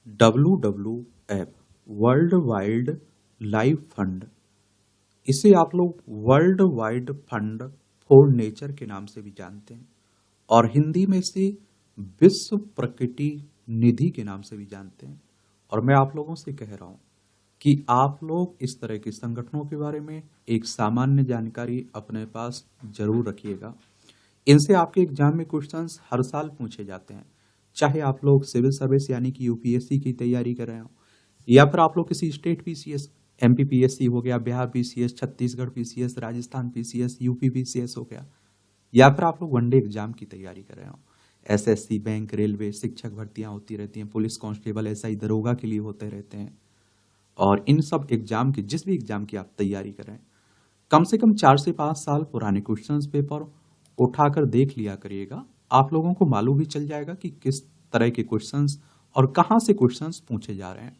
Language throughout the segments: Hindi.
WWF world wide life fund, इसे आप लोग world wide fund for nature के नाम से भी जानते हैं और हिंदी में इसे विश्व प्रकृति निधि के नाम से भी जानते हैं। और मैं आप लोगों से कह रहा हूं कि आप लोग इस तरह के संगठनों के बारे में एक सामान्य जानकारी अपने पास जरूर रखिएगा। इनसे आपके एग्जाम में क्वेश्चंस हर साल पूछे जाते हैं, चाहे आप लोग सिविल सर्विस यानी कि यूपीएससी की तैयारी कर रहे हो या फिर आप लोग किसी स्टेट पीसीएस, एमपी पीएससी हो गया, Bihar PCS, Chhattisgarh PCS, Rajasthan PCS, UP PCS हो गया, या फिर आप लोग वनडे एग्जाम की तैयारी कर रहे हो। एसएससी, बैंक, रेलवे, शिक्षक भर्तियां होती रहती हैं, पुलिस कांस्टेबल, एसआई, दरोगा के लिए होते रहते हैं। और इन सब एग्जाम की, जिस भी एग्जाम की आप तैयारी कर रहे हैं, कम से कम 4 से 5 साल पुराने क्वेश्चंस पेपर उठाकर देख लिया करिएगा। आप लोगों को मालूम भी चल जाएगा कि किस तरह के क्वेश्चंस और कहां से क्वेश्चंस पूछे जा रहे हैं।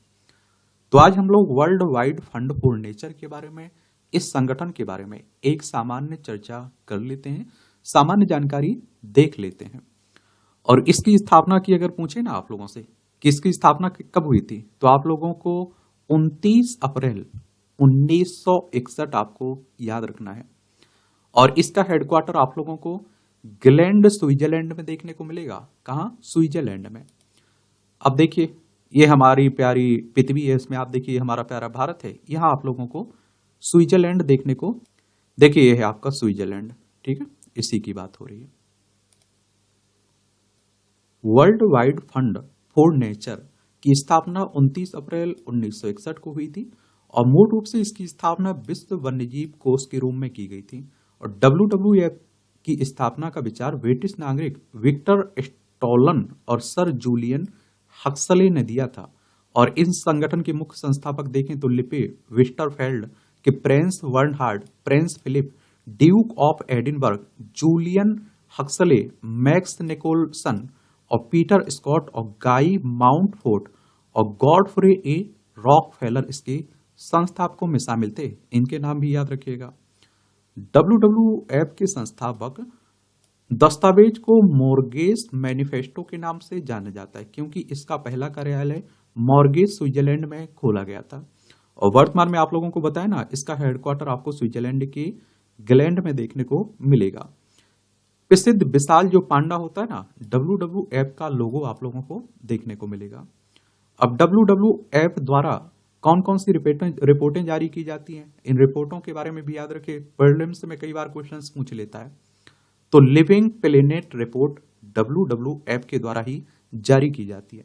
तो आज हम लोग world wide fund for nature के बारे में, इस संगठन के बारे में एक सामान्य चर्चा कर लेते हैं, सामान्य जानकारी देख लेते हैं। और इसकी स्थापना की अगर पूछे ना आप लोगों से कि इसकी स्थापना कब हुई थी, तो आप लोगों को 29 अप्रैल 1961 आपको याद रखना है। और इसका हेडक्वार्टर आप लोगों को ग्लैंड, स्विट्जरलैंड में देखने को मिलेगा। कहां? स्विट्जरलैंड में। अब देखिए, ये हमारी प्यारी पृथ्वी है, इसमें आप देखिए हमारा प्यारा भारत है, यहां आप लोगों को स्विट्जरलैंड देखने को, देखिए ये है आपका स्विट्जरलैंड, ठीक है, इसी की बात हो रही है। World wide fund for nature की स्थापना 29 अप्रैल 1961 को हुई थी और मूल रूप से इसकी स्थापना विश्व वन्यजीव कोष के रूप में की गई थी। और WWF की स्थापना का विचार ब्रिटिश नागरिक विक्टर स्टॉलन और सर जूलियन हक्सले ने दिया था। और इन संगठन के मुख्य संस्थापक देखें तो लिपे विस्टरफेल्ड के Prince Bernhard, Prince Philip, Duke of Edinburgh, Julian Huxley, Max Nicholson और पीटर स्कॉट और गाई माउंटफोर्ड और गॉडफ्रे ए रॉकफेलर इसके संस्थापकों में शामिल थे। इनके नाम भी याद रखिएगा। WWF के संस्थापक दस्तावेज को मॉर्गेज मैनिफेस्टो के नाम से जाना जाता है, क्योंकि इसका पहला कार्यालय मॉर्गेज स्विट्जरलैंड में खोला गया था। और वर्तमान में आप लोगों को बताया ना, इसका हेडक्वार्टर आपको स्विट्जरलैंड के ग्लैंड में देखने को मिलेगा। प्रसिद्ध विशाल जो पांडा होता है ना, WWF का लोगो आप लोगों को देखने को मिलेगा। अब WWF द्वारा कौन कौन सी रिपोर्टें जारी की जाती हैं, इन रिपोर्टों के बारे में भी याद रखें, प्रीलिम्स में कई बार क्वेश्चंस पूछ लेता है। तो लिविंग प्लेनेट रिपोर्ट WWF के द्वारा ही जारी की जाती है।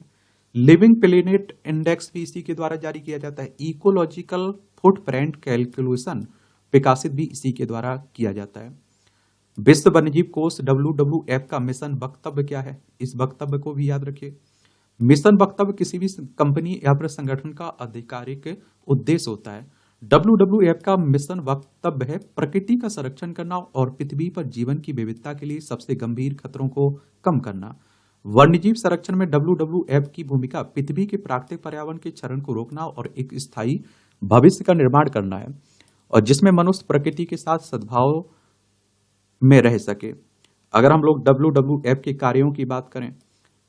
लिविंग प्लेनेट इंडेक्स भी इसी के द्वारा जारी किया जाता है। इकोलॉजिकल फुटप्रिंट कैलकुलेशन विकासित भी इसी के द्वारा किया जाता है। विश्व वन्यजीव कोष WWF का मिशन वक्तव्य क्या है, इस वक्तव्य को भी याद रखिए। मिशन वक्तव्य किसी भी कंपनी या फिर संगठन का आधिकारिक उद्देश्य होता है। WWF का मिशन वक्तव्य है प्रकृति का संरक्षण करना और पृथ्वी पर जीवन की विविधता के लिए सबसे गंभीर खतरों को कम करना। वन्यजीव संरक्षण में WWF की भूमिका पृथ्वी के प्राकृतिक पर्यावरण के क्षरण को रोकना और एक स्थायी भविष्य का निर्माण करना है, और जिसमें मनुष्य प्रकृति के साथ सद्भाव में रह सके। अगर हम लोग WWF के कार्यों की बात करें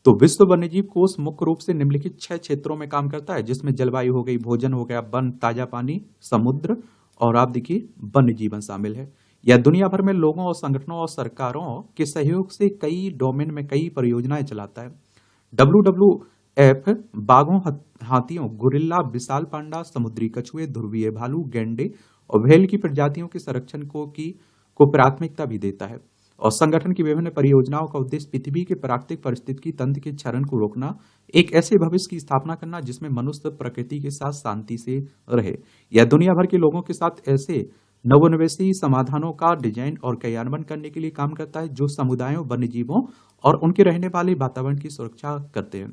तो विश्व वन्यजीव कोष मुख्य रूप से निम्नलिखित 6 क्षेत्रों में काम करता है, जिसमें जलवायु हो गई, भोजन हो गया, वन, ताजा पानी, समुद्र और आप देखिए वन्य जीवन शामिल है। यह दुनिया भर में लोगों और संगठनों और सरकारों के सहयोग से कई डोमेन में कई परियोजनाएं चलाता है। WWF बाघों, हाथियों, गोरिल्ला, विशाल पांडा, समुद्री कछुए, ध्रुवीय भालू, गैंडे और व्हेल की प्रजातियों के संरक्षण को प्राथमिकता भी देता है। और संगठन की विभिन्न परियोजनाओं का उद्देश्य पृथ्वी के प्राकृतिक पारिस्थितिकी तंत्र के क्षरण को रोकना, एक ऐसे भविष्य की स्थापना करना जिसमें मनुष्य प्रकृति के साथ शांति से रहे। यह दुनिया भर के लोगों के साथ ऐसे नवोन्वेषी समाधानों का डिजाइन और क्रियान्वयन करने के लिए काम करता है जो समुदायों, वन्यजीवों और उनके रहने वाले वातावरण की सुरक्षा करते हैं।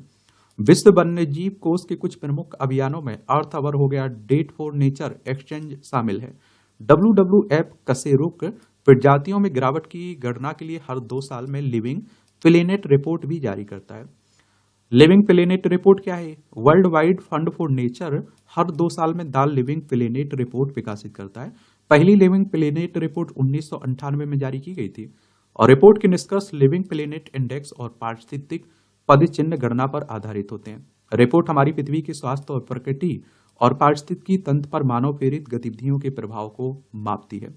विश्व वन्यजीव कोष के कुछ प्रमुख अभियानों में अर्थ आवर हो गया, डेट फॉर नेचर एक्सचेंज शामिल है। WWF कशेरुक प्रजातियों में गिरावट की गणना के लिए हर 2 साल में लिविंग प्लेनेट रिपोर्ट भी जारी करता है। लिविंग प्लेनेट रिपोर्ट क्या है? World wide fund for nature हर 2 साल में द लिविंग प्लेनेट रिपोर्ट विकसित करता है। पहली लिविंग प्लेनेट रिपोर्ट 1998 में जारी की गई थी और रिपोर्ट के निष्कर्ष लिविंग प्लेनेट इंडेक्स और पारिस्थितिक पदचिह्न गणना पर आधारित होते हैं। रिपोर्ट हमारी पृथ्वी के स्वास्थ्य और प्रकृति और पारिस्थितिकी तंत्र पर मानव प्रेरित गतिविधियों के प्रभाव को मापती है।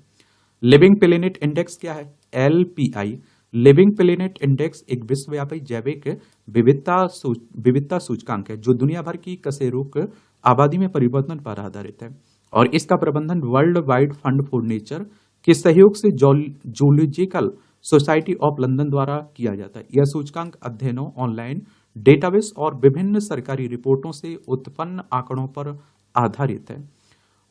लिविंग प्लेनेट इंडेक्स क्या है? LPI लिविंग प्लेनेट इंडेक्स एक विश्वव्यापी जैविक विविधता सूचकांक है जो दुनिया भर की कशेरुक आबादी में परिवर्तन पर आधारित है और इसका प्रबंधन world wide fund for nature के सहयोग से जूलॉजिकल सोसाइटी ऑफ लंदन द्वारा किया जाता है। यह सूचकांक अध्ययनों, ऑनलाइन डेटाबेस और विभिन्न सरकारी रिपोर्टों से उत्पन्न आंकड़ों पर आधारित है।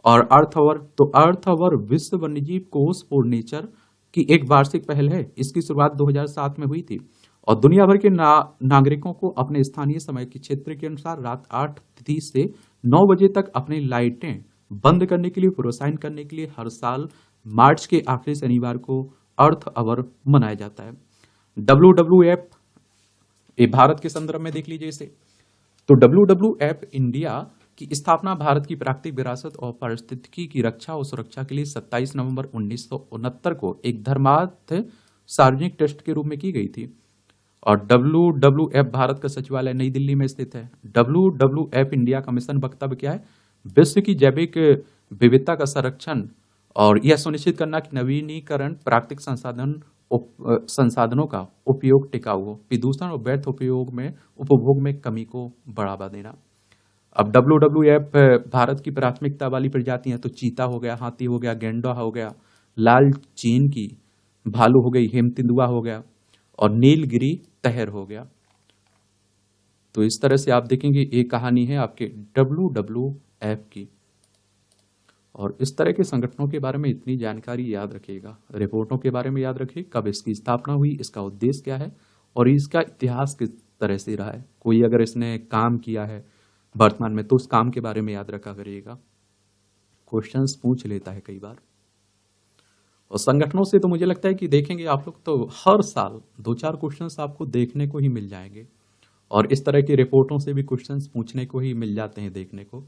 और अर्थ आवर विश्व वन्यजीव कोष फॉर नेचर की एक वार्षिक पहल है। इसकी शुरुआत 2007 में हुई थी और दुनिया भर के नागरिकों को अपने स्थानीय समय के क्षेत्र के अनुसार रात 8:30 से 9 बजे तक अपनी लाइटें बंद करने के लिए प्रोत्साहित करने के लिए हर साल मार्च के आखिरी शनिवार को अर्थ आवर मनाया जाता है। WWF ये भारत के संदर्भ में देख लीजिए इसे। तो WWF इंडिया की स्थापना भारत की प्राकृतिक विरासत और पारिस्थितिकी की रक्षा और सुरक्षा के लिए 27 नवंबर 1969 को एक धर्मार्थ सार्वजनिक ट्रस्ट के रूप में की गई थी। और WWF भारत का सचिवालय नई दिल्ली में स्थित है। WWF इंडिया का मिशन वक्तव्य क्या है? विश्व की जैविक विविधता का संरक्षण और यह सुनिश्चित करना कि नवीनीकरण प्राकृतिक संसाधनों का उपयोग टिकाऊ हो, प्रदूषण और व्यर्थ उपभोग में कमी को बढ़ावा देना। अब WWF भारत की प्राथमिकता वाली प्रजातियां तो चीता हो गया, हाथी हो गया, गेंडा हो गया, लाल चीन की भालू हो गई, हेमतेंदुआ हो गया और नीलगिरी तहर हो गया। तो इस तरह से आप देखेंगे ये कहानी है आपके WWF की। और इस तरह के संगठनों के बारे में इतनी जानकारी याद रखिएगा, रिपोर्टों के बारे में याद रखिए, कब इसकी स्थापना हुई, इसका उद्देश्य क्या है और इसका इतिहास किस तरह से रहा है। कोई अगर इसने काम किया है वर्तमान में तो उस काम के बारे में याद रखा करिएगा। क्वेश्चंस पूछ लेता है कई बार। और संगठनों से तो मुझे लगता है कि देखेंगे आप लोग तो हर साल 2-4 क्वेश्चंस आपको देखने को ही मिल जाएंगे और इस तरह की रिपोर्टों से भी क्वेश्चंस पूछने को ही मिल जाते हैं देखने को।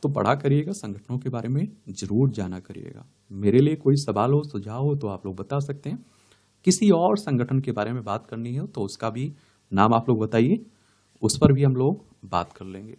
तो पढ़ा करिएगा, संगठनों के बारे में जरूर जाना करिएगा। मेरे लिए कोई सवाल हो, सुझाव हो तो आप लोग बता सकते हैं। किसी और संगठन के बारे में बात करनी हो तो उसका भी नाम आप लोग बताइए, उस पर भी हम लोग बात कर लेंगे।